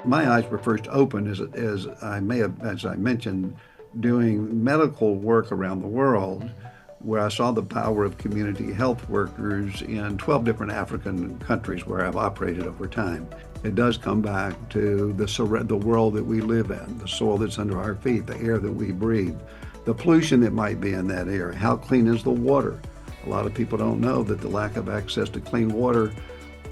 my eyes were first opened as I mentioned, doing medical work around the world, where I saw the power of community health workers in 12 different African countries where I've operated over time. It does come back to the world that we live in, the soil that's under our feet, the air that we breathe, the pollution that might be in that air. How clean is the water? A lot of people don't know that the lack of access to clean water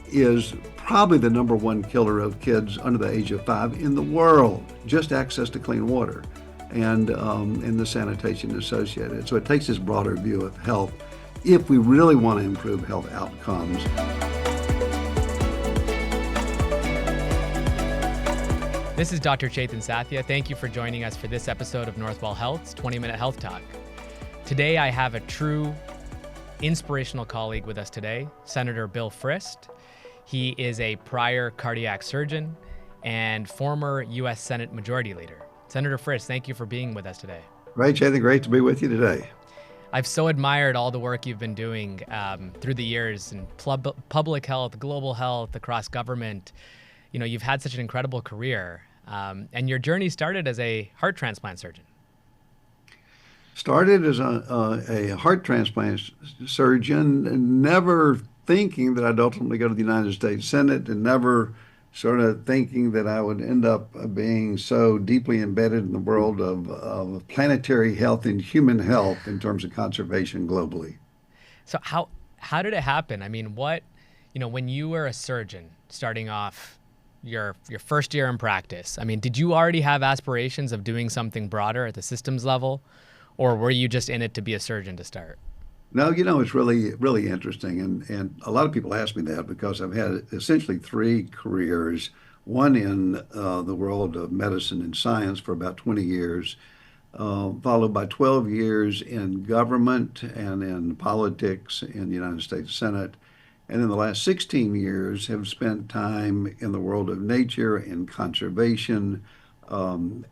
is probably the number one killer of kids under the age of 5 in the world, just access to clean water and the sanitation associated. So it takes this broader view of health if we really want to improve health outcomes. This is Dr. Chethan Sathya. Thank you for joining us for this episode of Northwell Health's 20-Minute Health Talk. Today, I have a true inspirational colleague with us today, Senator Bill Frist. He is a prior cardiac surgeon and former U.S. Senate Majority Leader. Senator Frist, thank you for being with us today. Right, Chethan, great to be with you today. I've so admired all the work you've been doing through the years in public health, global health, across government. You know, you've had such an incredible career, and your journey started as a heart transplant surgeon. Started as a heart transplant surgeon, never thinking that I'd ultimately go to the United States Senate, and never sort of thinking that I would end up being so deeply embedded in the world of planetary health and human health in terms of conservation globally. So how did it happen? I mean, when you were a surgeon starting off your first year in practice, I mean, did you already have aspirations of doing something broader at the systems level, or were you just in it to be a surgeon to start? No, it's really, really interesting. And a lot of people ask me that because I've had essentially 3 careers, one in the world of medicine and science for about 20 years, followed by 12 years in government and in politics in the United States Senate. And in the last 16 years have spent time in the world of nature and conservation,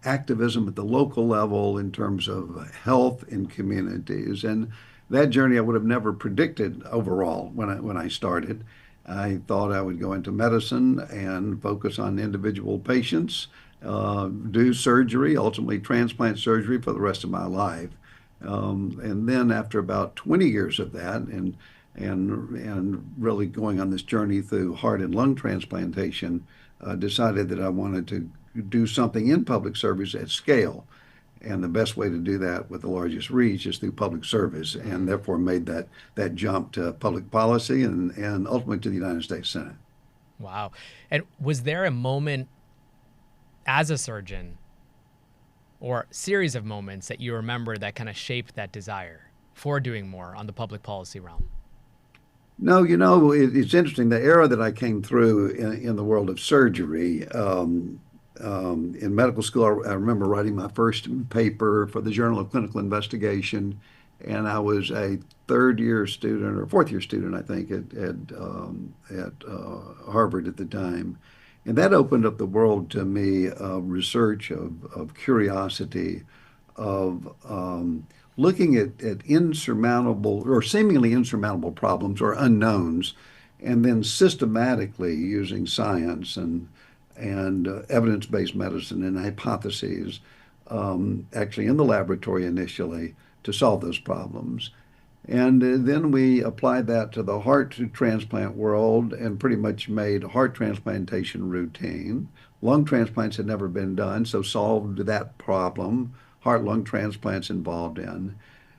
activism at the local level in terms of health in communities. And that journey I would have never predicted overall when I started. I thought I would go into medicine and focus on individual patients, do surgery, ultimately transplant surgery for the rest of my life. And then after about 20 years of that and really going on this journey through heart and lung transplantation, decided that I wanted to do something in public service at scale. And the best way to do that with the largest reach is through public service, and therefore made that jump to public policy and ultimately to the United States Senate. Wow. And was there a moment as a surgeon or series of moments that you remember that kind of shaped that desire for doing more on the public policy realm? No, it's interesting. The era that I came through in the world of surgery, in medical school, I remember writing my first paper for the Journal of Clinical Investigation, and I was a 3rd-year student or 4th-year student, I think, at Harvard at the time. And that opened up the world to me of research, of curiosity, of looking at insurmountable or seemingly insurmountable problems or unknowns, and then systematically using science and evidence-based medicine and hypotheses, actually in the laboratory initially, to solve those problems. And then we applied that to the heart transplant world and pretty much made heart transplantation routine. Lung transplants had never been done, so solved that problem. Heart-lung transplants involved in.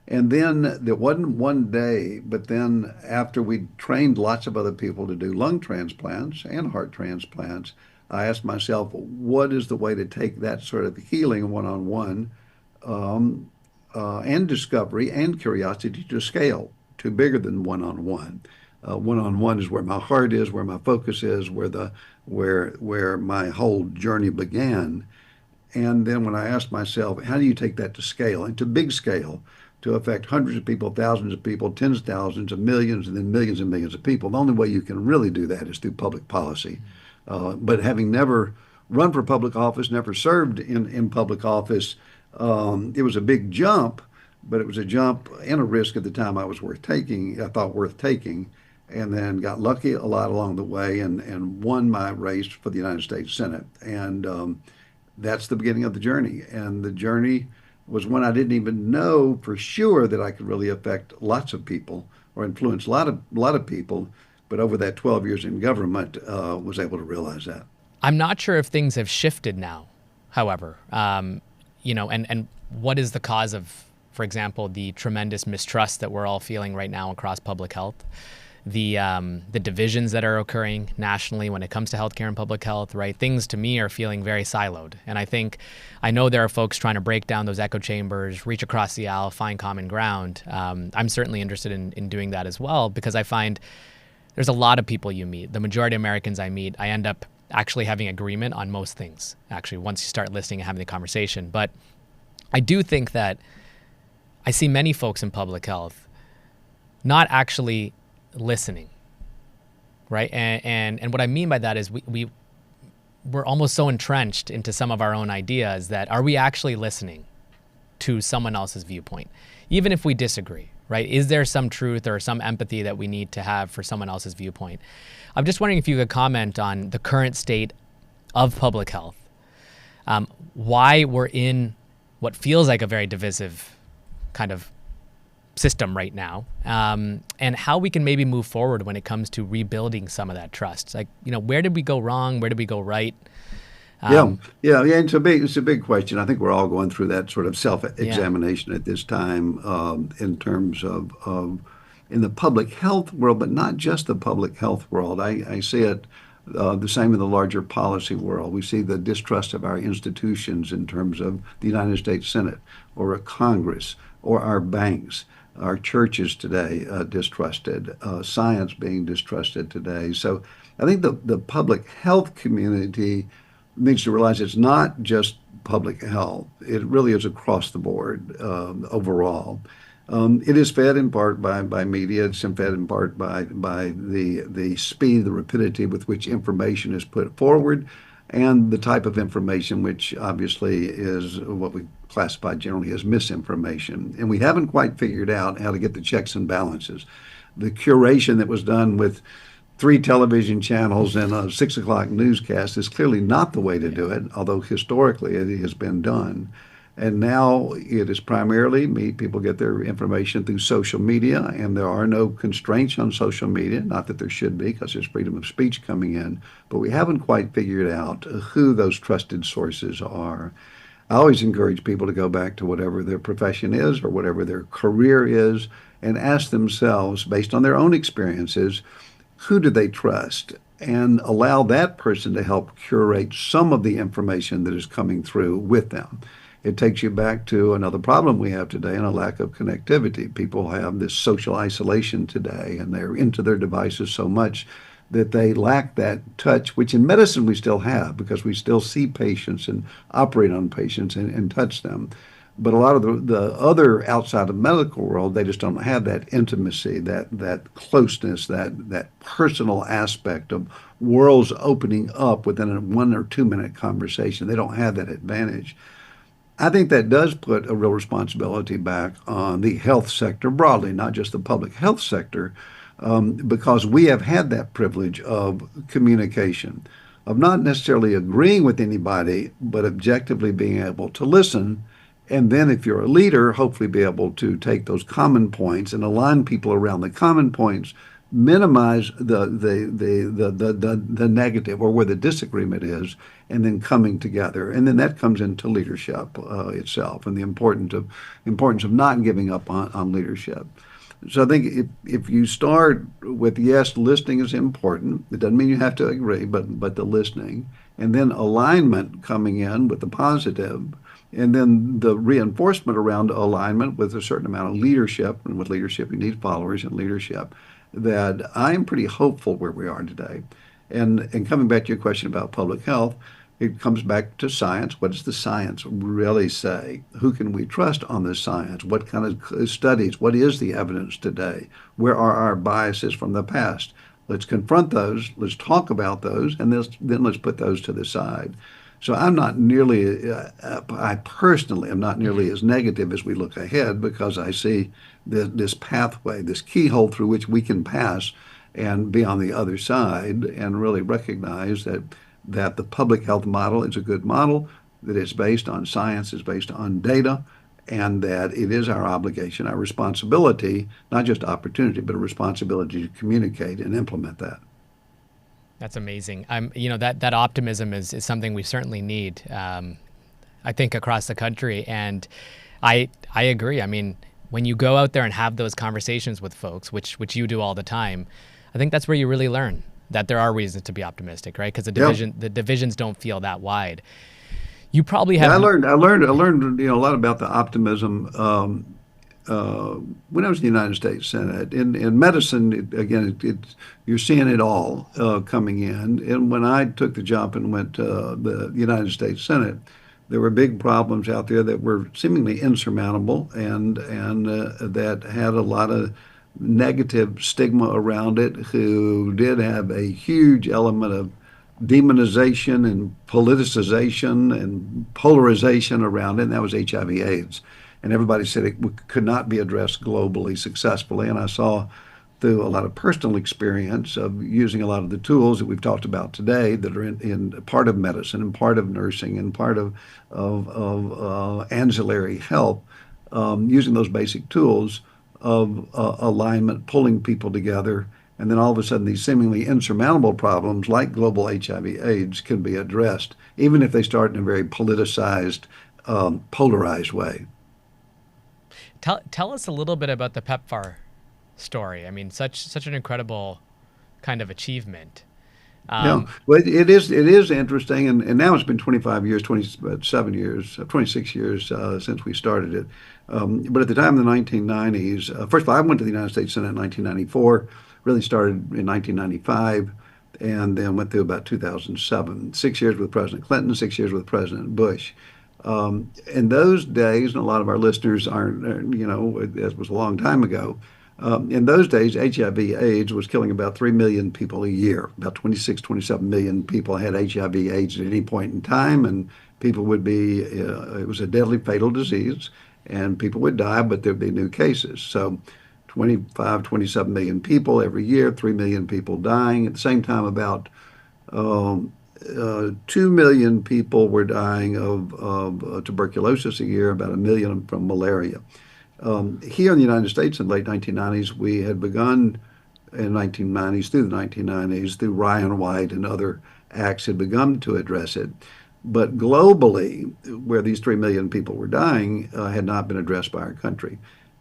And then there wasn't one day, but then after we trained lots of other people to do lung transplants and heart transplants, I asked myself, what is the way to take that sort of healing one-on-one and discovery and curiosity to scale to bigger than one-on-one? One-on-one is where my heart is, where my focus is, where my whole journey began. And then when I asked myself, how do you take that to scale, and to big scale, to affect hundreds of people, thousands of people, tens of thousands of millions, and then millions and millions of people? The only way you can really do that is through public policy. But having never run for public office, never served in public office, it was a big jump, but it was a jump and a risk at the time I thought worth taking. and then got lucky a lot along the way and won my race for the United States Senate. And that's the beginning of the journey. And the journey was one I didn't even know for sure that I could really affect lots of people or influence a lot of people. But over that 12 years in government, was able to realize that. I'm not sure if things have shifted now, however, and what is the cause of, for example, the tremendous mistrust that we're all feeling right now across public health, the divisions that are occurring nationally when it comes to healthcare and public health, right? Things to me are feeling very siloed. And I know there are folks trying to break down those echo chambers, reach across the aisle, find common ground. I'm certainly interested in doing that as well, because I find there's a lot of people you meet. The majority of Americans I meet, I end up actually having agreement on most things, actually, once you start listening and having the conversation. But I do think that I see many folks in public health not actually listening, right? And what I mean by that is we're almost so entrenched into some of our own ideas that are we actually listening to someone else's viewpoint, even if we disagree, right? Is there some truth or some empathy that we need to have for someone else's viewpoint? I'm just wondering if you could comment on the current state of public health, why we're in what feels like a very divisive kind of system right now, and how we can maybe move forward when it comes to rebuilding some of that trust. Like, where did we go wrong? Where did we go right? Yeah. It's a big question. I think we're all going through that sort of self-examination at this time, in terms of in the public health world, but not just the public health world. I see it the same in the larger policy world. We see the distrust of our institutions in terms of the United States Senate or a Congress or our banks, our churches today distrusted, science being distrusted today. So I think the public health community needs to realize it's not just public health. It really is across the board, overall. It is fed in part by media. It's fed in part by the speed, the rapidity with which information is put forward, and the type of information which obviously is what we classify generally as misinformation. And we haven't quite figured out how to get the checks and balances. The curation that was done with 3 television channels and a 6 o'clock newscast is clearly not the way to do it, although historically it has been done. And now it is primarily people get their information through social media, and there are no constraints on social media, not that there should be because there's freedom of speech coming in, but we haven't quite figured out who those trusted sources are. I always encourage people to go back to whatever their profession is or whatever their career is and ask themselves, based on their own experiences, who do they trust? And allow that person to help curate some of the information that is coming through with them. It takes you back to another problem we have today, and a lack of connectivity. People have this social isolation today, and they're into their devices so much that they lack that touch, which in medicine we still have because we still see patients and operate on patients and touch them. But a lot of the other outside of medical world, they just don't have that intimacy, that closeness, that personal aspect of worlds opening up within a 1 or 2 minute conversation. They don't have that advantage. I think that does put a real responsibility back on the health sector broadly, not just the public health sector, because we have had that privilege of communication, of not necessarily agreeing with anybody, but objectively being able to listen. And then if you're a leader, hopefully be able to take those common points and align people around the common points, minimize the negative or where the disagreement is, and then coming together. And then that comes into leadership itself, and the importance of not giving up on leadership. So I think if you start with, yes, listening is important. It doesn't mean you have to agree, but the listening, and then alignment coming in with the positive, and then the reinforcement around alignment with a certain amount of leadership. And with leadership, you need followers and leadership. That I'm pretty hopeful where we are today. And coming back to your question about public health, it comes back to science. What does the science really say? Who can we trust on this science? What kind of studies? What is the evidence today? Where are our biases from the past? Let's confront those. Let's talk about those, and then let's put those to the side. So I'm not nearly, I personally am not nearly as negative as we look ahead, because I see this pathway, this keyhole through which we can pass and be on the other side and really recognize that the public health model is a good model, that it's based on science, is based on data, and that it is our obligation, our responsibility, not just opportunity, but a responsibility to communicate and implement that. That's amazing. That optimism is something we certainly need. I think across the country, and I agree. I mean, when you go out there and have those conversations with folks, which you do all the time, I think that's where you really learn that there are reasons to be optimistic, right? Because the divisions don't feel that wide. You probably have. Yeah, I learned, a lot about the optimism when I was in the United States Senate. In medicine, you're seeing it all coming in. And when I took the job and went to the United States Senate, there were big problems out there that were seemingly insurmountable and that had a lot of negative stigma around it, who did have a huge element of demonization and politicization and polarization around it, and that was HIV/AIDS. And everybody said it could not be addressed globally successfully. And I saw through a lot of personal experience of using a lot of the tools that we've talked about today that are in part of medicine and part of nursing and part of ancillary health, using those basic tools of alignment, pulling people together, and then all of a sudden these seemingly insurmountable problems like global HIV/AIDS can be addressed, even if they start in a very politicized, polarized way. Tell us a little bit about the PEPFAR story. I mean, such an incredible kind of achievement. Yeah, well, it is interesting, and now it's been 25 years, 27 years, 26 years since we started it. But at the time in the 1990s, first of all, I went to the United States Senate in 1994, really started in 1995, and then went through about 2007. 6 years with President Clinton, 6 years with President Bush. In those days, and a lot of our listeners aren't, it was a long time ago. In those days, HIV/AIDS was killing about 3 million people a year. About 26, 27 million people had HIV/AIDS at any point in time, and people would be, it was a deadly fatal disease, and people would die, but there'd be new cases. So 25, 27 million people every year, 3 million people dying. At the same time, about 2 million people were dying of tuberculosis a year, about a million from malaria. Here in the United States in the late 1990s, we had begun in 1990s, through the 1990s, through Ryan White and other acts had begun to address it. But globally, where these 3 million people were dying, had not been addressed by our country.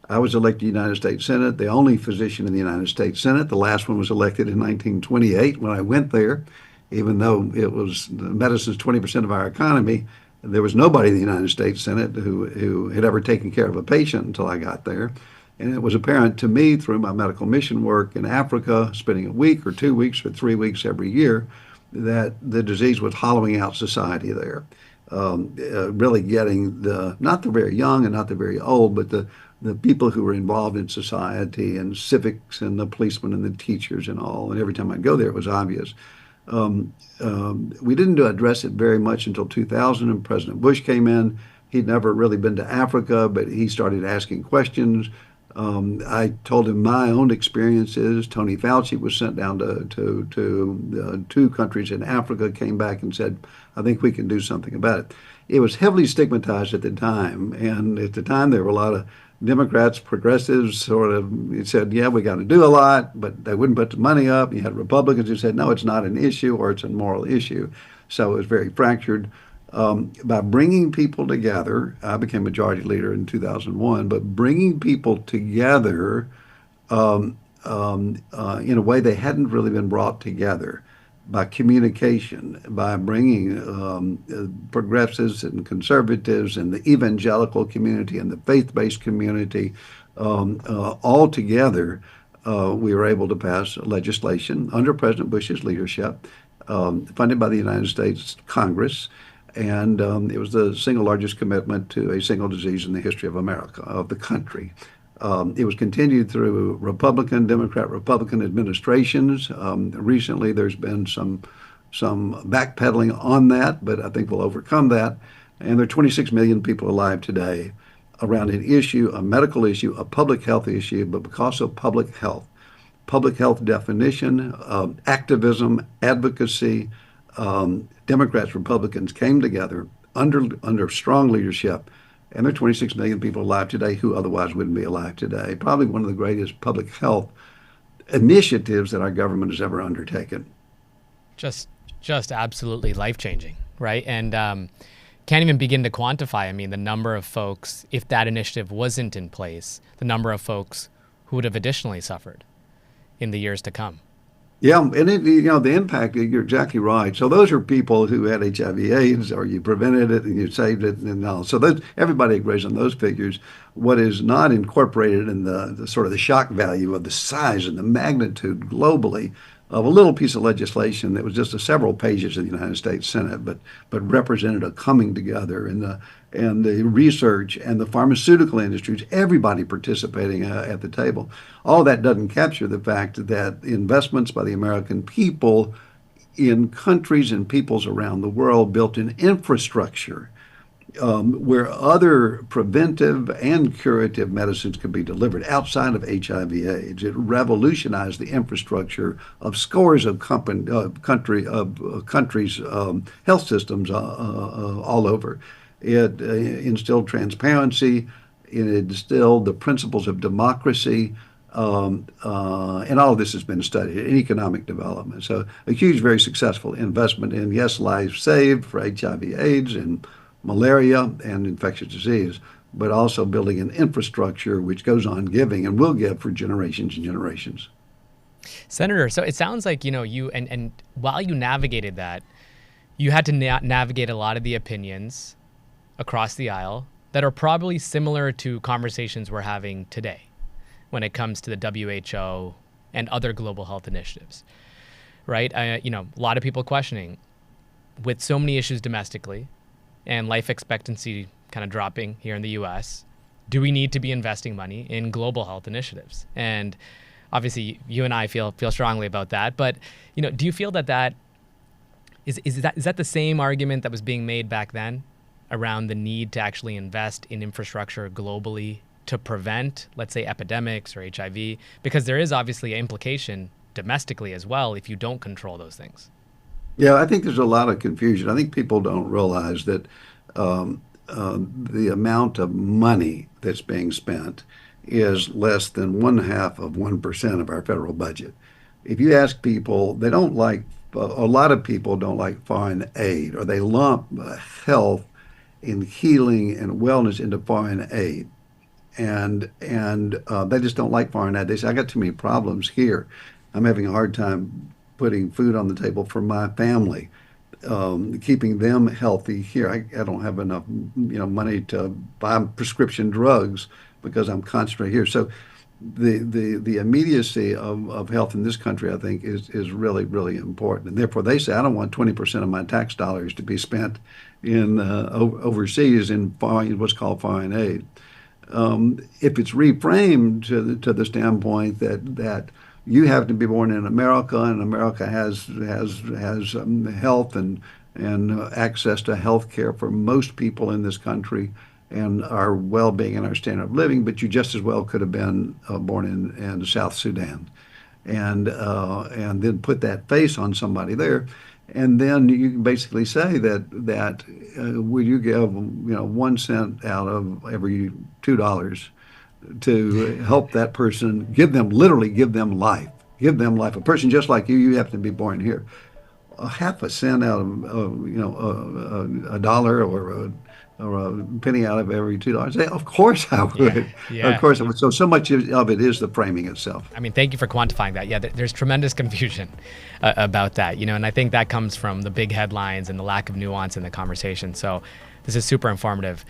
I was elected to the United States Senate, the only physician in the United States Senate. The last one was elected in 1928 when I went there. Even though it was medicine's 20% of our economy, there was nobody in the United States Senate who had ever taken care of a patient until I got there. And it was apparent to me through my medical mission work in Africa, spending a week or 2 weeks or 3 weeks every year, that the disease was hollowing out society there. Really getting not the very young and not the very old, but the people who were involved in society and civics and the policemen and the teachers and all. And every time I'd go there, it was obvious. We didn't address it very much until 2000, and President Bush came in. He'd never really been to Africa, but he started asking questions. I told him my own experiences. Tony Fauci was sent down to 2 countries in Africa, came back and said, I think we can do something about it. It was heavily stigmatized at the time, and at the time there were a lot of Democrats, progressives sort of said, yeah, we got to do a lot, but they wouldn't put the money up. You had Republicans who said, no, it's not an issue or it's a moral issue. So it was very fractured. By bringing people together, I became majority leader in 2001, but bringing people together in a way they hadn't really been brought together, by communication, by bringing progressives and conservatives and the evangelical community and the faith-based community all together, we were able to pass legislation under President Bush's leadership, funded by the United States Congress. And it was the single largest commitment to a single disease in the history of America, of the country. It was continued through Republican, Democrat, Republican administrations. Recently, there's been some backpedaling on that, but I think we'll overcome that. And there are 26 million people alive today around an issue, a medical issue, a public health issue, but because of public health, public health definition, activism, advocacy. Democrats, Republicans came together under strong leadership, and there are 26 million people alive today who otherwise wouldn't be alive today. Probably one of the greatest public health initiatives that our government has ever undertaken. Just absolutely life-changing, right? And can't even begin to quantify, I mean, the number of folks, if that initiative wasn't in place, the number of folks who would have additionally suffered in the years to come. Yeah, and the impact, you're exactly right. So those are people who had HIV/AIDS, or you prevented it and you saved it, and all. So everybody agrees on those figures. What is not incorporated in the sort of the shock value of the size and the magnitude globally of a little piece of legislation that was just several pages in the United States Senate, but represented a coming together, and the research and the pharmaceutical industries, everybody participating at the table. All that doesn't capture the fact that investments by the American people in countries and peoples around the world built an infrastructure where other preventive and curative medicines could be delivered outside of HIV/AIDS. It revolutionized the infrastructure of scores of countries' health systems all over. It instilled transparency. It instilled the principles of democracy. And all of this has been studied in economic development. So a huge, very successful investment in, yes, lives saved for HIV/AIDS and malaria and infectious disease, but also building an infrastructure which goes on giving and will give for generations and generations. Senator, so it sounds like, you and while you navigated that, you had to navigate a lot of the opinions across the aisle that are probably similar to conversations we're having today when it comes to the WHO and other global health initiatives, right? A lot of people questioning, with so many issues domestically and life expectancy kind of dropping here in the US, do we need to be investing money in global health initiatives? And obviously you and I feel strongly about that, but do you feel that is that the same argument that was being made back then around the need to actually invest in infrastructure globally to prevent, let's say, epidemics or HIV? Because there is obviously an implication domestically as well if you don't control those things. Yeah, I think there's a lot of confusion. I think people don't realize that the amount of money that's being spent is less than 0.5% of our federal budget. If you ask people, they don't like, a lot of people don't like foreign aid, or they lump health and healing and wellness into foreign aid. And they just don't like foreign aid. They say, I got too many problems here. I'm having a hard time putting food on the table for my family, keeping them healthy here. I don't have enough, money to buy prescription drugs because I'm concentrated here. So the immediacy of health in this country, I think, is really, really important. And therefore, they say, I don't want 20% of my tax dollars to be spent in overseas in what's called foreign aid. If it's reframed to the standpoint that you have to be born in America, and America has health and access to health care for most people in this country, and our well-being and our standard of living, but you just as well could have been born in South Sudan, and then put that face on somebody there, and then you can basically say that will you give 1 cent out of every $2 to help that person, literally give them life. A person just like you happen to be born here. A half a cent out of a dollar or a penny out of every $2. Of course I would. Yeah. Of course I would. So much of it is the framing itself. I mean, thank you for quantifying that. Yeah, there's tremendous confusion about that, and I think that comes from the big headlines and the lack of nuance in the conversation. So this is super informative.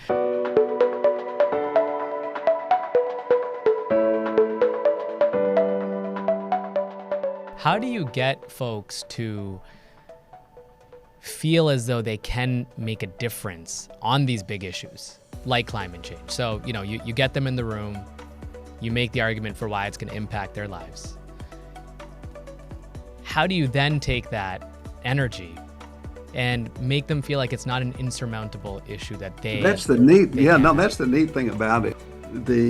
How do you get folks to feel as though they can make a difference on these big issues like climate change? So, you get them in the room, you make the argument for why it's going to impact their lives. How do you then take that energy and make them feel like it's not an insurmountable issue that they... That's the neat, that's the neat thing about it.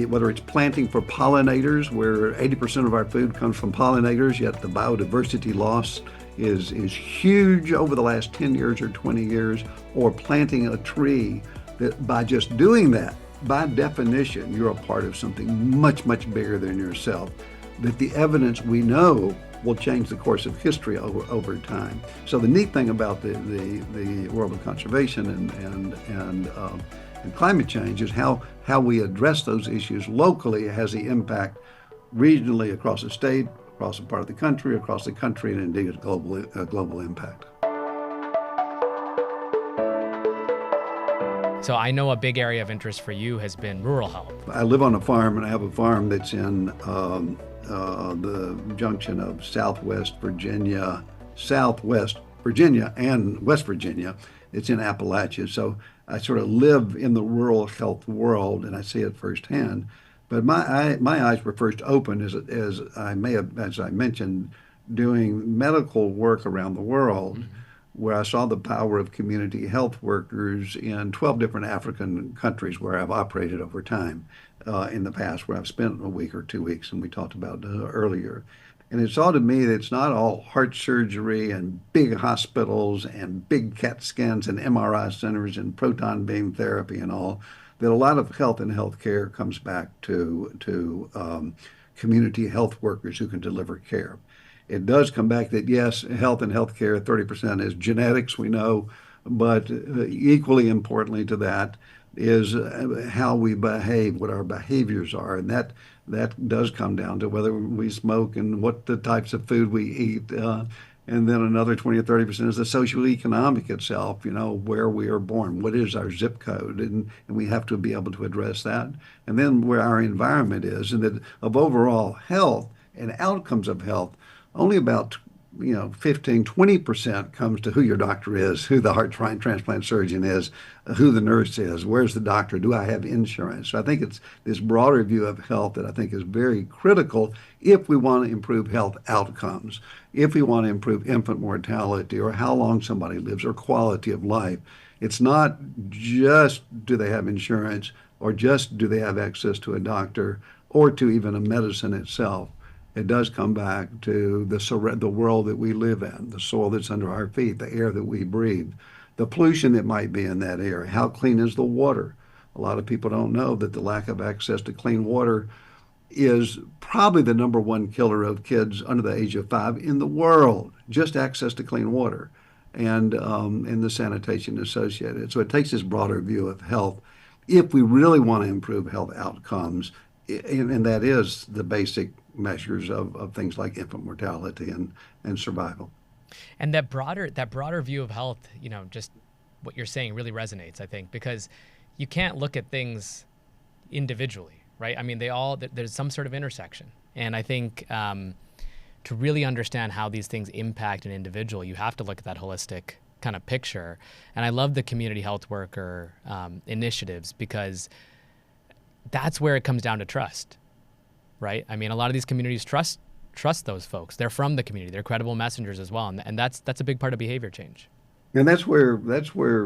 whether it's planting for pollinators, where 80% of our food comes from pollinators, yet the biodiversity loss is huge over the last 10 years or 20 years, or planting a tree, that by just doing that, by definition, you're a part of something much, much bigger than yourself, that the evidence we know will change the course of history over time. So the neat thing about the world of conservation and climate change is how we address those issues locally has the impact regionally across the state, across a part of the country, and indeed a global impact. So I know a big area of interest for you has been rural health. I live on a farm, and I have a farm that's in the junction of Southwest Virginia, and West Virginia. It's in Appalachia. So I sort of live in the rural health world, and I see it firsthand. But my eyes were first opened as I mentioned, doing medical work around the world, where I saw the power of community health workers in 12 different African countries where I've operated over time in the past, where I've spent a week or 2 weeks, and we talked about earlier. And it saw to me that it's not all heart surgery and big hospitals and big CAT scans and MRI centers and proton beam therapy and all, that a lot of health and healthcare comes back to community health workers who can deliver care. It does come back that, yes, health and healthcare, 30% is genetics, we know, but equally importantly to that is how we behave, what our behaviors are. And that does come down to whether we smoke and what the types of food we eat. And then another 20 or 30% is the socioeconomic itself, where we are born, what is our zip code, and we have to be able to address that. And then where our environment is, and that of overall health and outcomes of health, only about 15-20% comes to who your doctor is, who the heart transplant surgeon is, who the nurse is, where's the doctor, do I have insurance? So I think it's this broader view of health that I think is very critical if we want to improve health outcomes, if we want to improve infant mortality or how long somebody lives or quality of life. It's not just do they have insurance or just do they have access to a doctor or to even a medicine itself. It does come back to the world that we live in, the soil that's under our feet, the air that we breathe, the pollution that might be in that air. How clean is the water? A lot of people don't know that the lack of access to clean water is probably the number one killer of kids under the age of 5 in the world, just access to clean water and the sanitation associated. So it takes this broader view of health if we really want to improve health outcomes, and that is the basic measures of things like infant mortality and survival. And that broader view of health, just what you're saying really resonates, I think, because you can't look at things individually, right? I mean, there's some sort of intersection. And I think to really understand how these things impact an individual, you have to look at that holistic kind of picture. And I love the community health worker initiatives, because that's where it comes down to trust. Right? I mean, a lot of these communities trust those folks. They're from the community. They're credible messengers as well, and that's a big part of behavior change. And that's where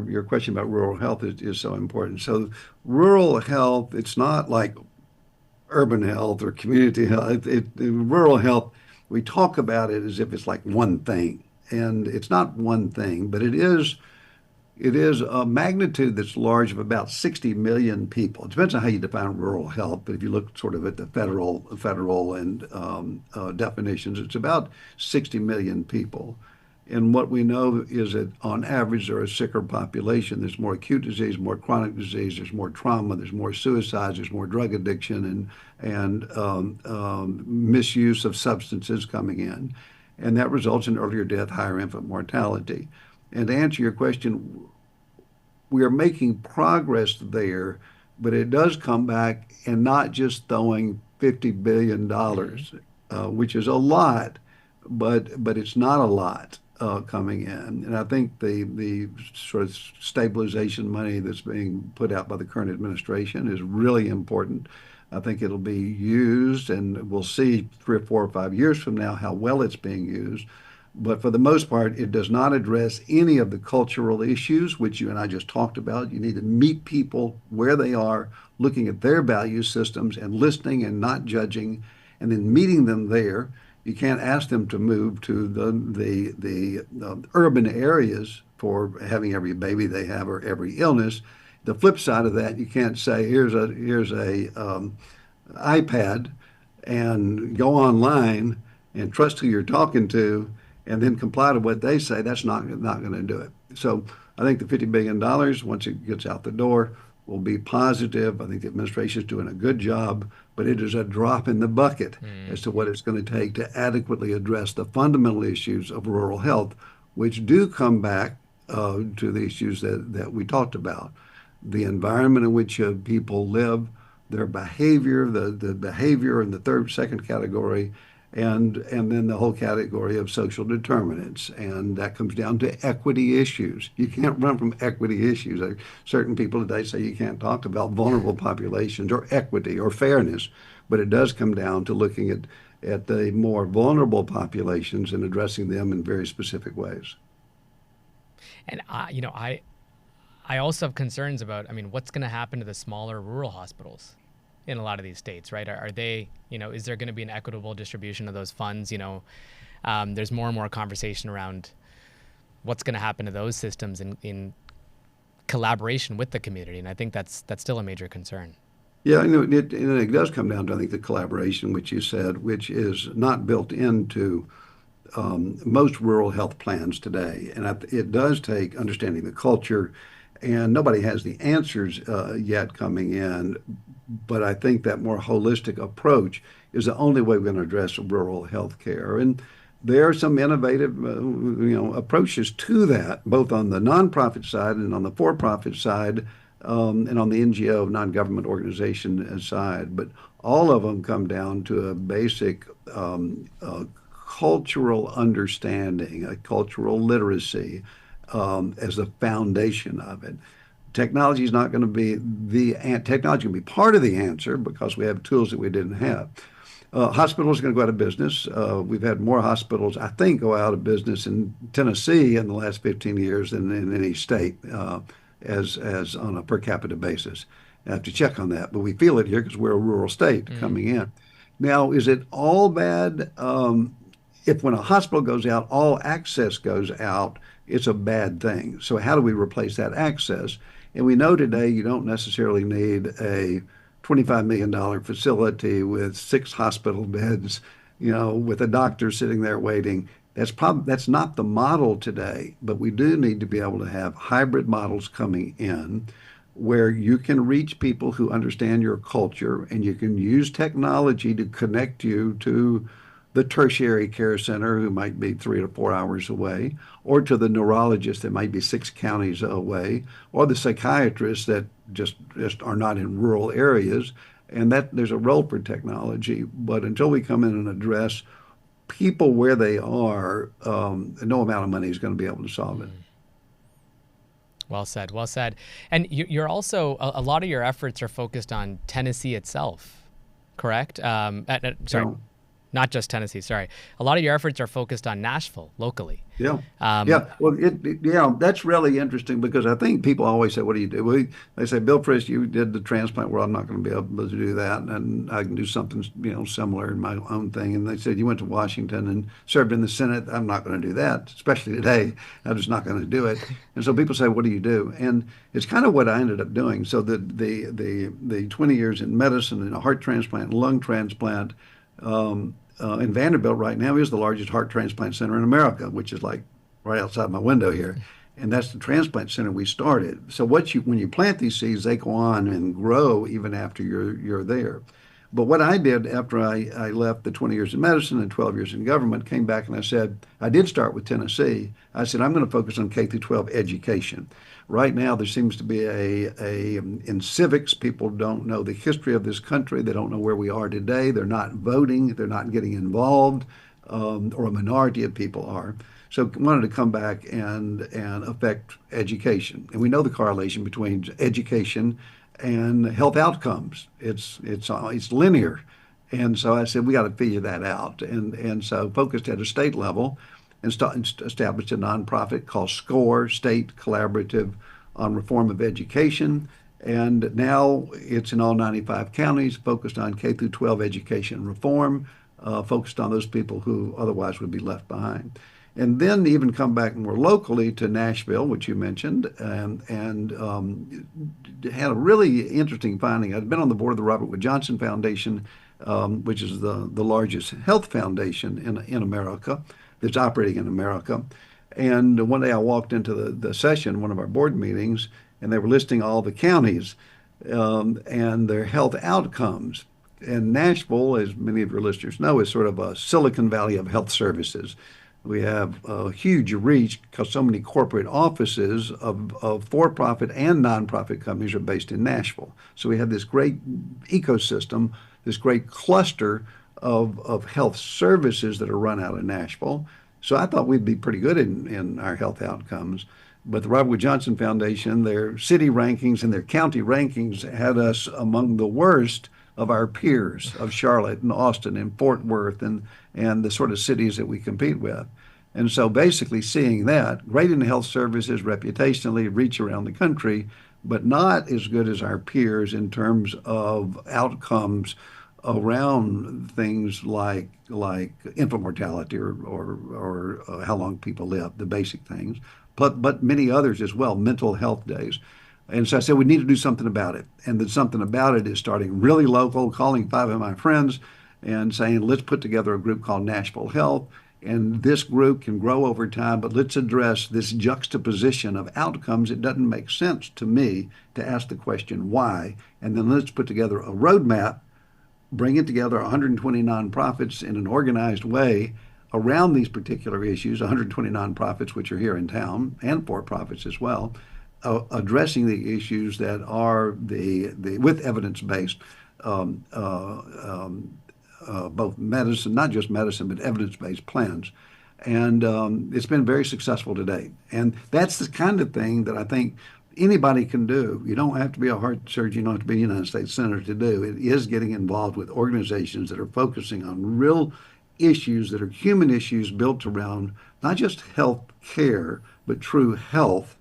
your question about rural health is so important. So rural health, it's not like urban health or community health. Rural health, we talk about it as if it's like one thing, and it's not one thing, but it is a magnitude that's large of about 60 million people. It depends on how you define rural health, but if you look sort of at the federal and definitions, it's about 60 million people. And what we know is that on average, they're a sicker population. There's more acute disease, more chronic disease, there's more trauma, there's more suicides, there's more drug addiction and misuse of substances coming in. And that results in earlier death, higher infant mortality. And to answer your question, we are making progress there, but it does come back and not just throwing $50 billion, which is a lot, but it's not a lot coming in. And I think the sort of stabilization money that's being put out by the current administration is really important. I think it'll be used, and we'll see 3 or 4 or 5 years from now how well it's being used. But for the most part, it does not address any of the cultural issues, which you and I just talked about. You need to meet people where they are, looking at their value systems and listening and not judging, and then meeting them there. You can't ask them to move to the urban areas for having every baby they have or every illness. The flip side of that, you can't say here's a iPad and go online and trust who you're talking to and then comply to what they say. That's not going to do it. So I think the $50 billion, once it gets out the door, will be positive. I think the administration is doing a good job, but it is a drop in the bucket as to what it's going to take to adequately address the fundamental issues of rural health, which do come back to the issues that we talked about. The environment in which people live, their behavior, the behavior in the second category, and then the whole category of social determinants. And that comes down to equity issues. You can't run from equity issues. Certain people today say you can't talk about vulnerable populations or equity or fairness, but it does come down to looking at the more vulnerable populations and addressing them in very specific ways. And I also have concerns about, what's going to happen to the smaller rural hospitals in a lot of these states, right? Are they, is there going to be an equitable distribution of those funds? There's more and more conversation around what's going to happen to those systems in collaboration with the community. And I think that's still a major concern. Yeah, it does come down to, I think, the collaboration, which you said, which is not built into most rural health plans today. And it does take understanding the culture, and nobody has the answers yet coming in. But I think that more holistic approach is the only way we're going to address rural health care. And there are some innovative, approaches to that, both on the nonprofit side and on the for-profit side, and on the NGO, non-government organization side. But all of them come down to a basic cultural understanding, a cultural literacy as the foundation of it. Technology is not going to be technology can be part of the answer because we have tools that we didn't have. Hospitals are going to go out of business. We've had more hospitals, I think, go out of business in Tennessee in the last 15 years than in any state, as on a per capita basis. I have to check on that, but we feel it here because we're a rural state coming in. Now, is it all bad? If when a hospital goes out, all access goes out, it's a bad thing. So how do we replace that access? And we know today you don't necessarily need a $25 million facility with 6 hospital beds, with a doctor sitting there waiting. That's not the model today, but we do need to be able to have hybrid models coming in where you can reach people who understand your culture, and you can use technology to connect you to the tertiary care center who might be 3 to 4 hours away, or to the neurologist that might be 6 counties away, or the psychiatrists that just are not in rural areas. And that there's a role for technology, but until we come in and address people where they are, no amount of money is going to be able to solve it. Well said, well said. And you're also, a lot of your efforts are focused on Tennessee itself, correct? Sorry. Not just Tennessee, sorry. A lot of your efforts are focused on Nashville locally. Yeah. Well, that's really interesting because I think people always say, what do you do? Well, they say, Bill Frist, you did the transplant. Well, I'm not going to be able to do that. And I can do something, similar in my own thing. And they said, you went to Washington and served in the Senate. I'm not going to do that, especially today. I'm just not going to do it. And so people say, what do you do? And it's kind of what I ended up doing. So the 20 years in medicine and a heart transplant and lung transplant, in Vanderbilt right now is the largest heart transplant center in America, which is like right outside my window here. And that's the transplant center we started. So when you plant these seeds, they go on and grow even after you're there. But what I did after I left the 20 years in medicine and 12 years in government, came back and I said, I did start with Tennessee. I said, I'm going to focus on K through 12 education. Right now, there seems to be in civics, people don't know the history of this country. They don't know where we are today. They're not voting. They're not getting involved, or a minority of people are. So I wanted to come back and affect education. And we know the correlation between education and health outcomes. It's linear. And so I said, we got to figure that out. And so focused at a state level. and established a nonprofit called SCORE, State Collaborative on Reform of Education. And now it's in all 95 counties, focused on K through 12 education reform, focused on those people who otherwise would be left behind. And then even come back more locally to Nashville, which you mentioned, and had a really interesting finding. I'd been on the board of the Robert Wood Johnson Foundation, which is the largest health foundation in America that's operating in America. And one day I walked into the session, one of our board meetings, and they were listing all the counties and their health outcomes. And Nashville, as many of your listeners know, is sort of a Silicon Valley of health services. We have a huge reach because so many corporate offices of for-profit and nonprofit companies are based in Nashville. So we have this great ecosystem, this great cluster of health services that are run out of Nashville. So I thought we'd be pretty good in our health outcomes. But the Robert Wood Johnson Foundation, their city rankings and their county rankings had us among the worst of our peers of Charlotte and Austin and Fort Worth and the sort of cities that we compete with. And so basically seeing that, great in health services, reputationally, reach around the country, but not as good as our peers in terms of outcomes around things like infant mortality or how long people live, the basic things, but many others as well, mental health days. And so I said, we need to do something about it. And the something about it is starting really local, calling 5 of my friends and saying, let's put together a group called Nashville Health. And this group can grow over time, but let's address this juxtaposition of outcomes. It doesn't make sense to me to ask the question why. And then let's put together a roadmap, bringing together 120 nonprofits in an organized way around these particular issues, 120 nonprofits which are here in town and for-profits as well, addressing the issues that are with evidence-based, both medicine, not just medicine, but evidence-based plans. And it's been very successful to date. And that's the kind of thing that I think anybody can do. You don't have to be a heart surgeon, you don't have to be a United States Senator to do. It is getting involved with organizations that are focusing on real issues that are human issues built around not just health care, but true health,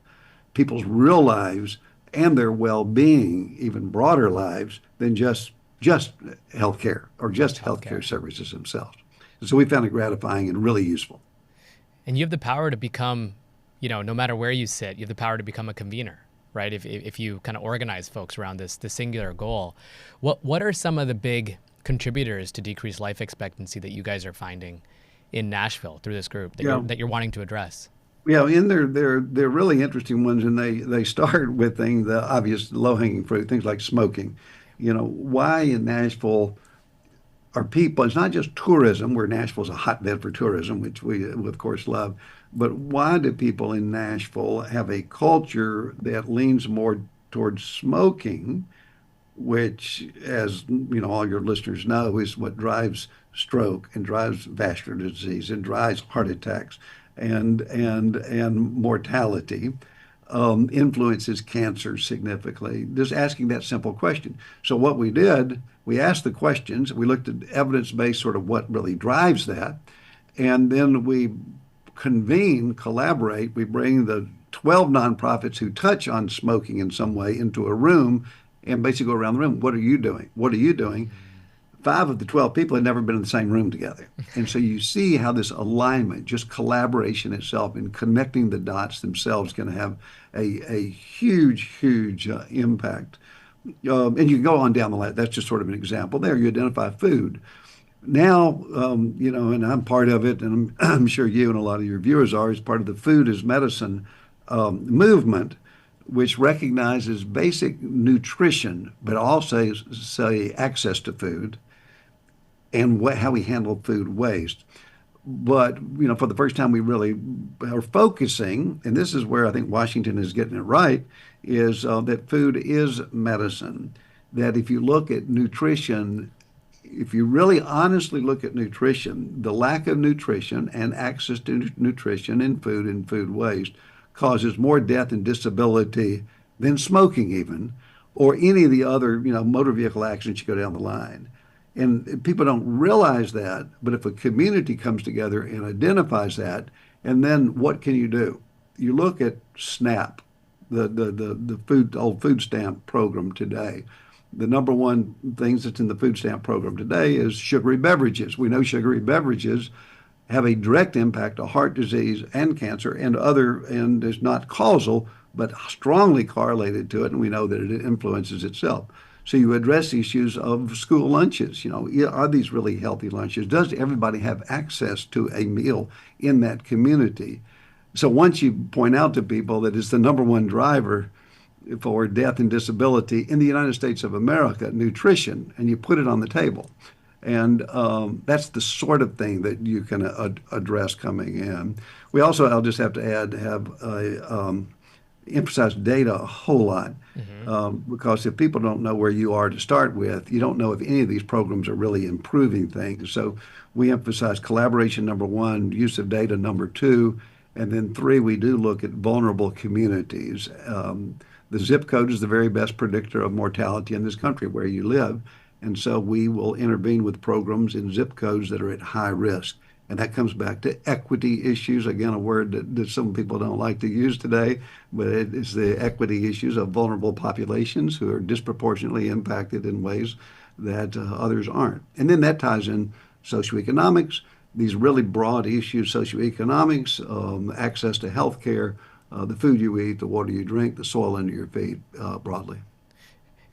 people's real lives and their well-being, even broader lives than just healthcare or just healthcare services themselves. So we found it gratifying and really useful. And you have the power to become, no matter where you sit, you have the power to become a convener, right? If you kind of organize folks around this singular goal. What are some of the big contributors to decreased life expectancy that you guys are finding in Nashville through this group that you're wanting to address? Yeah, they're really interesting ones, and they start with the obvious low-hanging fruit, things like smoking. Why in Nashville are people, it's not just tourism, where Nashville's a hotbed for tourism, which we of course love, but why do people in Nashville have a culture that leans more towards smoking, which, as all your listeners know, is what drives stroke and drives vascular disease and drives heart attacks and mortality, influences cancer significantly. Just asking that simple question. So what we did, we asked the questions, we looked at evidence-based sort of what really drives that, and then we collaborate, we bring the 12 nonprofits who touch on smoking in some way into a room and basically go around the room. What are you doing? What are you doing? 5 of the 12 people had never been in the same room together. And so you see how this alignment, just collaboration itself and connecting the dots themselves can have a huge impact. And you can go on down the line. That's just sort of an example there. You identify food. Now, and I'm part of it, and I'm sure you and a lot of your viewers are, as part of the Food is Medicine movement, which recognizes basic nutrition, but also say access to food and how we handle food waste. But, for the first time, we really are focusing, and this is where I think Washington is getting it right, is that food is medicine. That if you look at nutrition, if you really honestly look at nutrition, the lack of nutrition and access to nutrition in food and food waste causes more death and disability than smoking even, or any of the other, motor vehicle accidents you go down the line. And people don't realize that, but if a community comes together and identifies that And then what can you do? You look at SNAP, the old food stamp program today. The number one things that's in the food stamp program today is sugary beverages. We know sugary beverages have a direct impact on heart disease and cancer and is not causal, but strongly correlated to it. And we know that it influences itself. So you address issues of school lunches. Are these really healthy lunches? Does everybody have access to a meal in that community? So once you point out to people that it's the number one driver for death and disability in the United States of America, nutrition, and you put it on the table. And that's the sort of thing that you can address coming in. We also, I'll just have to add, emphasize data a whole lot because if people don't know where you are to start with, you don't know if any of these programs are really improving things. So we emphasize collaboration, number one, use of data, number two, and then three, we do look at vulnerable communities. The zip code is the very best predictor of mortality in this country, where you live. And so we will intervene with programs in zip codes that are at high risk. And that comes back to equity issues, again, a word that some people don't like to use today, but it is the equity issues of vulnerable populations who are disproportionately impacted in ways that others aren't. And then that ties in socioeconomics, these really broad issues, socioeconomics, access to health care, the food you eat, the water you drink, the soil under your feet, broadly.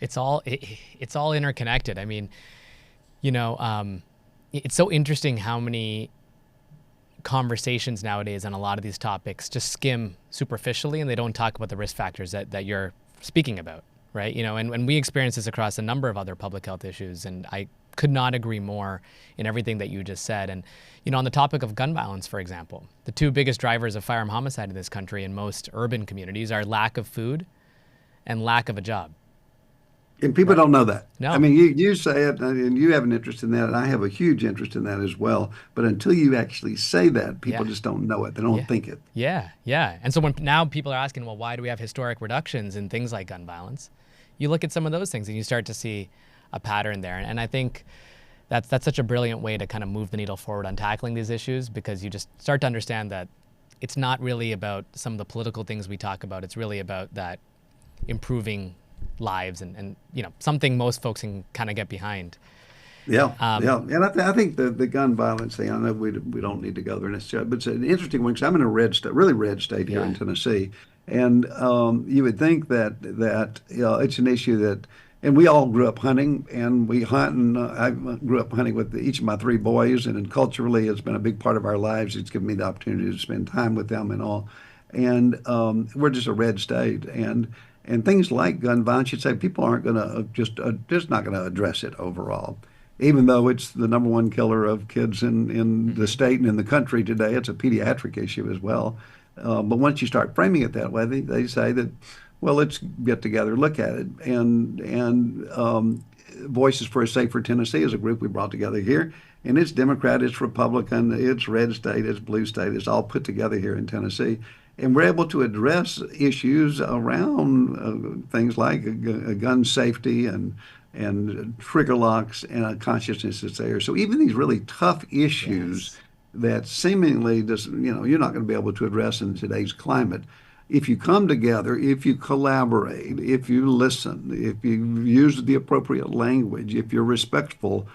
It's all interconnected. I mean, it's so interesting how many conversations nowadays on a lot of these topics just skim superficially, and they don't talk about the risk factors that you're speaking about, right? And we experience this across a number of other public health issues, and I could not agree more in everything that you just said. And on the topic of gun violence, for example, the two biggest drivers of firearm homicide in this country in most urban communities are lack of food and lack of a job. And people don't know that. No. I mean, you say it, and you have an interest in that, and I have a huge interest in that as well. But until you actually say that, people just don't know it. They don't think it. Yeah. And so when now people are asking, well, why do we have historic reductions in things like gun violence? You look at some of those things, and you start to see a pattern there. And I think that's such a brilliant way to kind of move the needle forward on tackling these issues, because you just start to understand that it's not really about some of the political things we talk about. It's really about that improving lives and something most folks can kind of get behind. Yeah. And I think the gun violence thing, I know we don't need to go there necessarily, but it's an interesting one because I'm in a red state, really red state here in Tennessee. And you would think that it's an issue that, and we all grew up hunting, and we hunt, and I grew up hunting with each of my three boys, and culturally it's been a big part of our lives. It's given me the opportunity to spend time with them and all. And we're just a red state. And things like gun violence, you'd say people aren't going to just not going to address it overall. Even though it's the number one killer of kids in the state and in the country today, it's a pediatric issue as well. But once you start framing it that way, they say that, well, let's get together, look at it. And Voices for a Safer Tennessee is a group we brought together here. And it's Democrat, it's Republican, it's red state, it's blue state. It's all put together here in Tennessee. And we're able to address issues around things like gun safety and trigger locks and a consciousness that's there. So even these really tough issues that seemingly just, you're not going to be able to address in today's climate, if you come together, if you collaborate, if you listen, if you use the appropriate language, if you're respectful,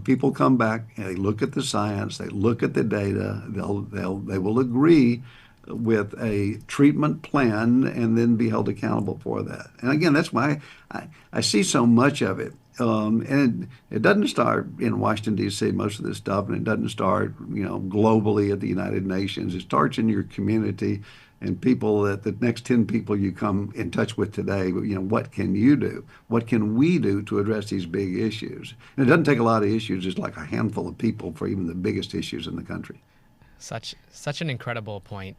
people come back and they look at the science, they look at the data, they will agree with a treatment plan and then be held accountable for that. And again, that's why I see so much of it. And it doesn't start in Washington, D.C., most of this stuff, and it doesn't start, globally at the United Nations. It starts in your community and people that the next 10 people you come in touch with today, what can you do? What can we do to address these big issues? And it doesn't take a lot of issues, just like a handful of people for even the biggest issues in the country. Such an incredible point.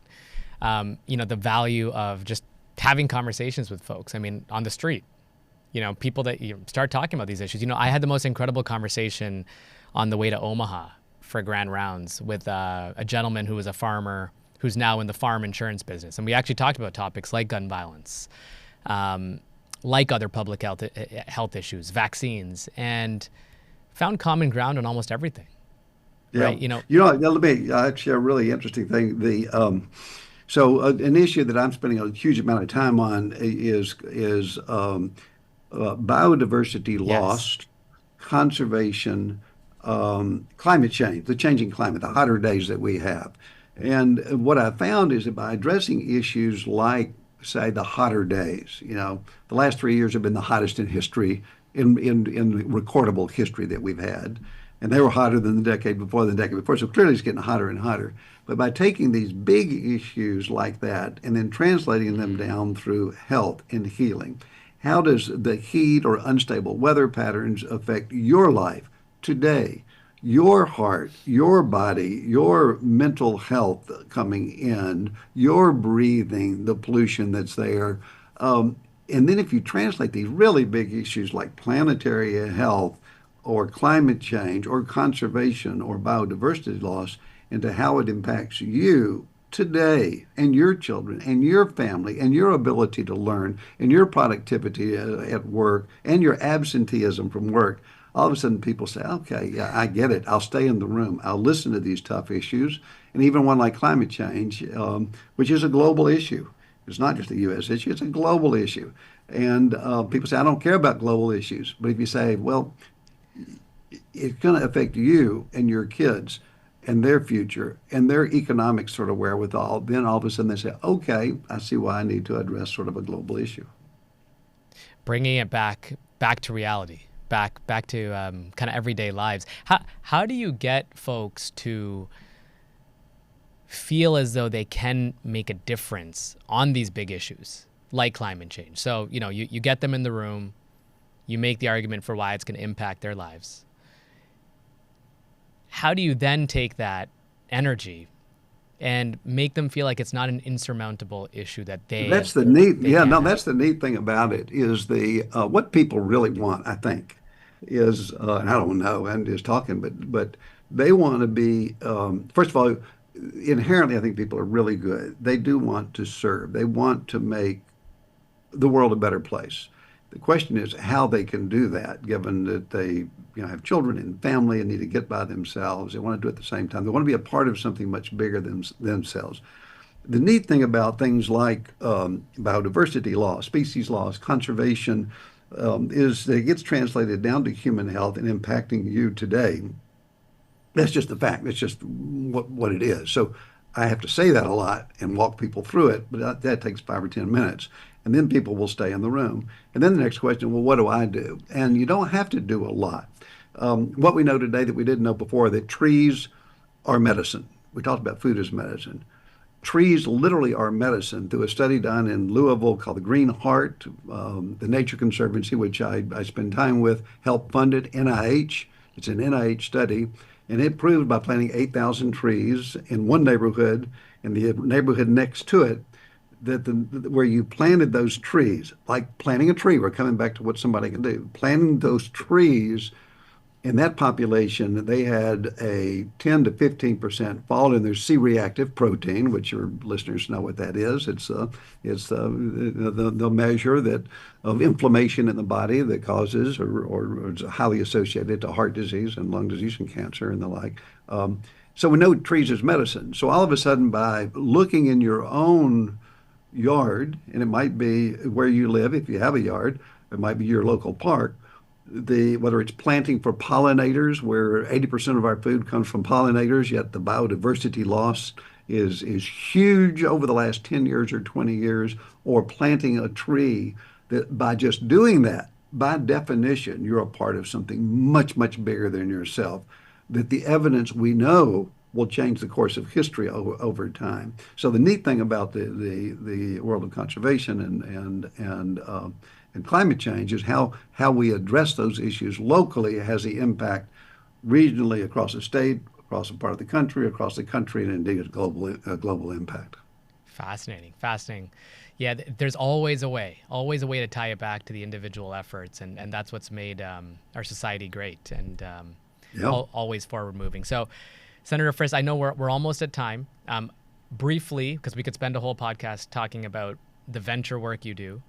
The value of just having conversations with folks. I mean, on the street, people that you start talking about these issues. I had the most incredible conversation on the way to Omaha for Grand Rounds with a gentleman who was a farmer who's now in the farm insurance business. And we actually talked about topics like gun violence, like other public health issues, vaccines, and found common ground on almost everything. Yeah. right? You know, Let me share a really interesting thing. An issue that I'm spending a huge amount of time on is biodiversity yes, loss, conservation, climate change, the changing climate, the hotter days that we have. And what I found is that by addressing issues like, say, the hotter days, the last 3 years have been the hottest in history, in recordable history that we've had. And they were hotter than the decade before. So clearly it's getting hotter and hotter. But by taking these big issues like that and then translating them down through health and healing, how does the heat or unstable weather patterns affect your life today? Your heart, your body, your mental health coming in, your breathing, the pollution that's there. And then if you translate these really big issues like planetary health or climate change or conservation or biodiversity loss into how it impacts you today and your children and your family and your ability to learn and your productivity at work and your absenteeism from work, all of a sudden people say, okay, yeah, I get it. I'll stay in the room. I'll listen to these tough issues. And even one like climate change, which is a global issue. It's not just a U.S. issue, it's a global issue. And people say, I don't care about global issues. But if you say, well, it's going to affect you and your kids and their future and their economic sort of wherewithal, then all of a sudden they say, okay, I see why I need to address sort of a global issue. bringing it back to reality, back to kind of everyday lives. How do you get folks to feel as though they can make a difference on these big issues like climate change? So, you get them in the room, you make the argument for why it's going to impact their lives. How do you then take that energy and make them feel like it's not an insurmountable issue that That's the neat, they yeah, can't no, have? that's the neat thing about it is what people really want, I think, is, and I don't know, I'm just talking, but they want to be, first of all, inherently, I think people are really good. They do want to serve. They want to make the world a better place. The question is how they can do that, given that they, have children and family and need to get by themselves. They want to do it at the same time. They want to be a part of something much bigger than themselves. The neat thing about things like biodiversity loss, species loss, conservation, is that it gets translated down to human health and impacting you today. That's just the fact. It's just what it is. So I have to say that a lot and walk people through it, but that takes 5 or 10 minutes. And then people will stay in the room. And then the next question, well, what do I do? And you don't have to do a lot. What we know today that we didn't know before, that trees are medicine. We talked about food as medicine. Trees literally are medicine through a study done in Louisville called the Green Heart. The Nature Conservancy, which I spend time with, helped fund it. NIH, it's an NIH study. And it proved by planting 8,000 trees in one neighborhood and the neighborhood next to it, that where you planted those trees, like planting a tree, we're coming back to what somebody can do, planting those trees in that population, they had a 10 to 15% fall in their C-reactive protein, which your listeners know what that is. It's the measure that of inflammation in the body that causes or is highly associated to heart disease and lung disease and cancer and the like. So we know trees is medicine. So all of a sudden, by looking in your own yard, and it might be where you live if you have a yard, it might be your local park, whether it's planting for pollinators, where 80% of our food comes from pollinators, yet the biodiversity loss is huge over the last 10 years or 20 years, or planting a tree, that by just doing that, by definition, you're a part of something much, much bigger than yourself, that the evidence we know will change the course of history over time. So the neat thing about the world of conservation and climate change is how we address those issues locally has the impact regionally across the state, across a part of the country, and indeed a global impact. Fascinating. Yeah, there's always a way to tie it back to the individual efforts, and that's what's made our society great and Yeah. always forward moving. So, Senator Frist, I know we're almost at time. Briefly, because we could spend a whole podcast talking about the venture work you do.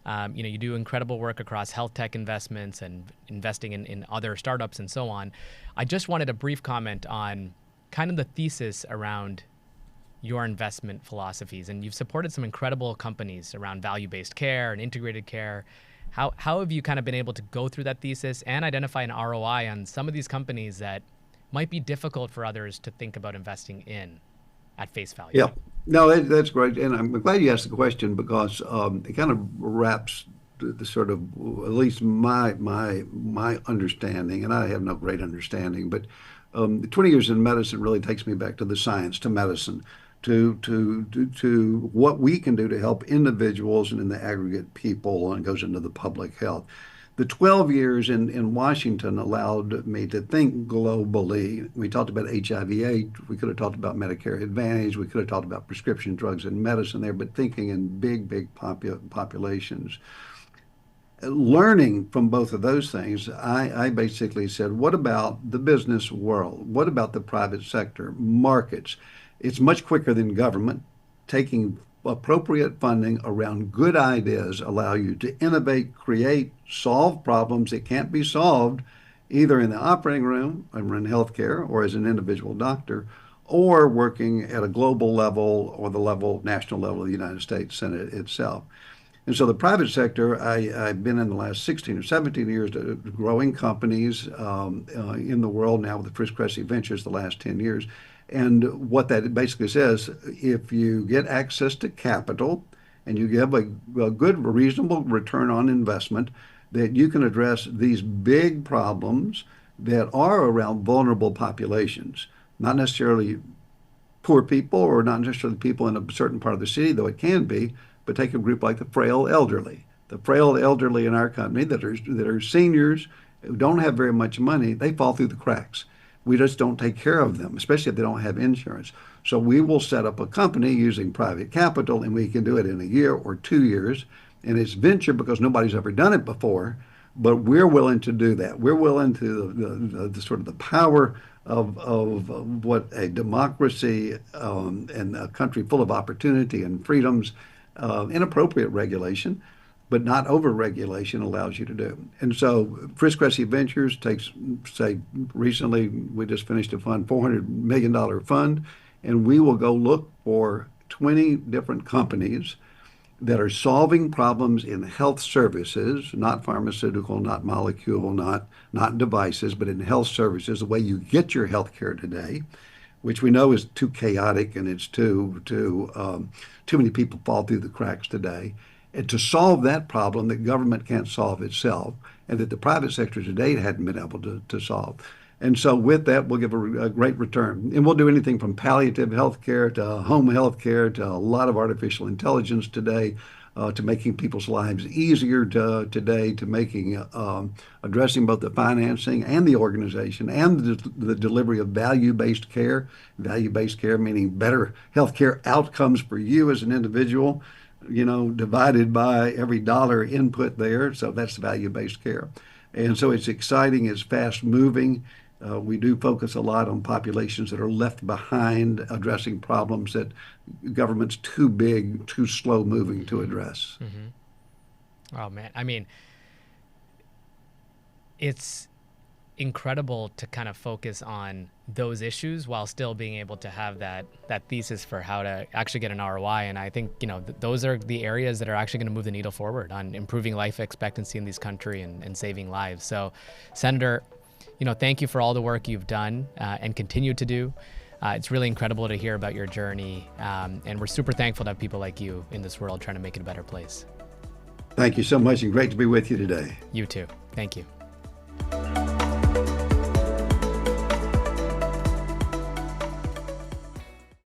You do incredible work across health tech investments and investing in other startups and so on. I just wanted a brief comment on kind of the thesis around your investment philosophies. And you've supported some incredible companies around value-based care and integrated care. How have you kind of been able to go through that thesis and identify an ROI on some of these companies that might be difficult for others to think about investing in at face value? Yeah, no, that's great, and I'm glad you asked the question because it kind of wraps the sort of, at least my understanding, and I have no great understanding, but 20 years in medicine really takes me back to the science, to medicine, to what we can do to help individuals and in the aggregate people, and it goes into the public health. The 12 years in Washington allowed me to think globally. We talked about HIV/AIDS. We could have talked about Medicare Advantage. We could have talked about prescription drugs and medicine there, but thinking in big populations. Learning from both of those things, I basically said, what about the business world? What about the private sector, markets? It's much quicker than government. Taking appropriate funding around good ideas allow you to innovate, create, solve problems that can't be solved either in the operating room or in healthcare or as an individual doctor, or working at a global level or the national level of the United States Senate itself. And so the private sector, I've been in the last 16 or 17 years growing companies in the world now with the Frist Cressey Ventures the last 10 years. And what that basically says, if you get access to capital and you give a good, reasonable return on investment, that you can address these big problems that are around vulnerable populations, not necessarily poor people or not necessarily people in a certain part of the city, though it can be, but take a group like the frail elderly. The frail elderly in our company that are seniors who don't have very much money, they fall through the cracks. We just don't take care of them, especially if they don't have insurance. So we will set up a company using private capital, and we can do it in a year or 2 years. And it's venture because nobody's ever done it before, but we're willing to do that. We're willing to the sort of the power of what a democracy and a country full of opportunity and freedoms, inappropriate regulation, but not over-regulation allows you to do. And so Frist Cressey Ventures takes, say, recently we just finished a $400 million fund, and we will go look for 20 different companies that are solving problems in health services, not pharmaceutical, not molecule, not devices, but in health services, the way you get your health care today, which we know is too chaotic and it's too many people fall through the cracks today. And to solve that problem that government can't solve itself and that the private sector today hadn't been able to solve. And so with that, we'll give a great return. And we'll do anything from palliative health care to home health care to a lot of artificial intelligence today, to making people's lives easier today, to making addressing both the financing and the organization and the delivery of value-based care. Value-based care meaning better healthcare outcomes for you as an individual, divided by every dollar input there. So that's value-based care. And so it's exciting, it's fast-moving. We do focus a lot on populations that are left behind, addressing problems that government's too big, too slow-moving to address. Mm-hmm. Oh, man. I mean, it's incredible to kind of focus on those issues while still being able to have that thesis for how to actually get an ROI. And I think, those are the areas that are actually going to move the needle forward on improving life expectancy in this country and saving lives. So, Senator, thank you for all the work you've done and continue to do. It's really incredible to hear about your journey. And we're super thankful to have people like you in this world trying to make it a better place. Thank you so much, and great to be with you today. You too. Thank you.